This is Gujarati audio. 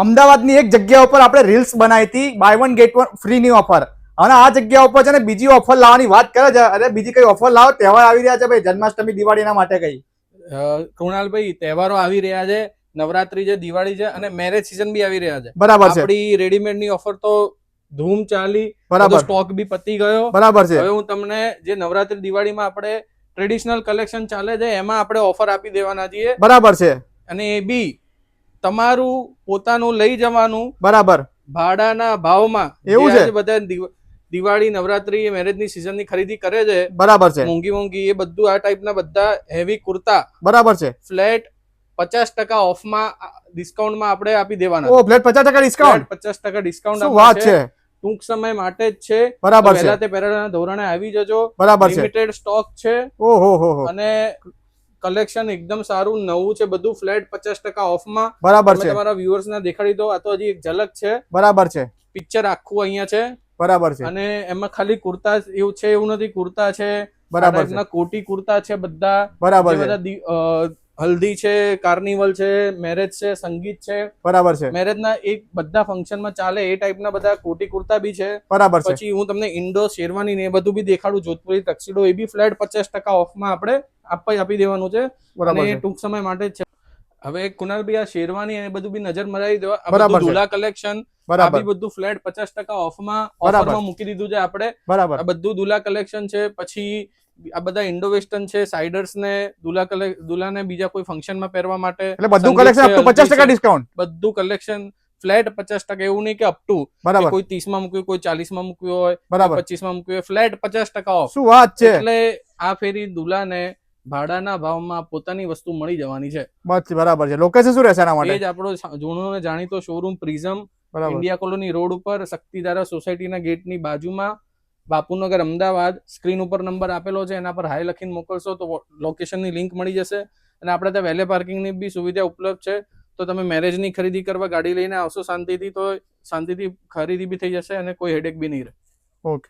અમદાવાદની એક જગ્યા ઉપર આપણે રીલ્સ બનાવી હતી, buy one get one free ની ઓફર, અને આ જગ્યા ઉપર છે ને બીજી ઓફર લાવવાની વાત કરે છે. અરે બીજી કઈ ઓફર લાવો, તહેવાર આવી રહ્યા છે ભાઈ, જન્માષ્ટમી દિવાળીના માટે કઈ. કૃણાલભાઈ, તહેવારો આવી રહ્યા છે, નવરાત્રી છે, દિવાળી છે અને મેરેજ સીઝન બી આવી રહ્યા છે. બરાબર છે. આપણી રેડીમેડ ની ઓફર તો ધૂમ ચાલી, બરાબર, સ્ટોક બી પતી ગયો. બરાબર છે. હવે હું તમને જે નવરાત્રી દિવાળીમાં આપણે ટ્રેડિશનલ કલેક્શન ચાલે છે એમાં આપણે ઓફર આપી દેવાના છીએ. બરાબર છે. અને એ બી તમારું પોતાનું લઈ જવાનું, બરાબર, ભાડાના ભાવમાં. એવું છે. બધા દિવાળી, નવરાત્રી, મેરેજ ની સીઝન ની ખરીદી કરે છે, બરાબર છે, મોંઘી, એ બધું આ ટાઈપના બધા હેવી કુર્તા, બરાબર છે, ફ્લેટ 50% ઓફમાં, ડિસ્કાઉન્ટમાં આપણે આપી દેવાના. ઓ ફ્લેટ 50% ડિસ્કાઉન્ટ, 50% ડિસ્કાઉન્ટ. શું વાત છે. ટૂંક સમય માટે જ છે. બરાબર છે. પહેલા તે પહેલાના ધોરણે આવી જજો. બરાબર છે. લિમિટેડ સ્ટોક છે. ઓહો હો. અને કલેક્શન એકદમ સારું નવું છે, બધું ફ્લેટ 50% ઓફમાં. બરાબર છે. તમારા વ્યુઅર્સ ને દેખાડી દો, આ તો હજી એક ઝલક છે. બરાબર છે. પિક્ચર આખું અહીંયા છે. બરાબર છે. અને એમાં ખાલી કુર્તા એવું છે એવું નથી, કુર્તા છે, બરાબર છે, કોટી કુર્તા છે બધા. બરાબર છે. બધા હલ્દી છે, કાર્નિવલ છે, મેરેજ છે, સંગીત છે. બરાબર છે. મેરેજના એક બધા ફંક્શનમાં ચાલે એ ટાઈપના બધા કોટી કુર્તા બી છે. બરાબર છે. પછી હું તમને ઇન્ડો શેરવાની ને એ બધું બી દેખાડું, જોધપુરી ટક્સીડો, એ બી ફ્લેટ 50% ઓફમાં આપણે આપી દેવાનું છે. અને એ ટૂંક સમય માટે જ છે. હવે કુનાલભાઈ, આ શેરવાની એ બધું બી નજર મરાવી દો. આ બધું દુલ્હા કલેક્શન, આ બી બધું ફ્લેટ 50% ઓફરમાં મૂકી દીધું છે આપણે. બરાબર, આ બધું દુલ્હા કલેક્શન છે. પછી આ બધા ઇન્ડો વેસ્ટર્ન છે, સાઇડર્સ ને દુલ્હાને બીજા કોઈ ફંક્શનમાં પહેરવા માટે. એટલે બધું કલેક્શન અપ ટુ 50% ડિસ્કાઉન્ટ, બધું કલેક્શન ફ્લેટ 50%. એવું નહીં કે અપ ટુ કોઈ 30 માં મૂક્યું, કોઈ 40 માં મૂક્યું હોય, 25 માં મૂક્યું હોય, ફ્લેટ 50% ઓફ. શું વાત છે. એટલે આ ફેરી દુલ્હાને ભાડાના ભાવમાં પોતાની વસ્તુ મળી જવાની છે. બરાબર છે. લોકેશન શું રહેશે આના માટે? એ જ આપણો જૂનો ને જાણીતો showroom prism, India colony road ઉપર, શક્તિધારા સોસાયટીના ગેટની બાજુમાં, બાપુનગર, અમદાવાદ. સ્ક્રીન ઉપર નંબર આપેલો છે, એના પર હાઈ લખીને મોકલશો તો લોકેશનની લિંક મળી જશે. અને આપણે ત્યાં વેલે પાર્કિંગની બી સુવિધા ઉપલબ્ધ છે. તો તમે મેરેજની ખરીદી કરવા ગાડી લઈને આવશો શાંતિથી, તો શાંતિથી ખરીદી બી થઈ જશે અને કોઈ હેડેક બી નહીં રહે. ઓકે.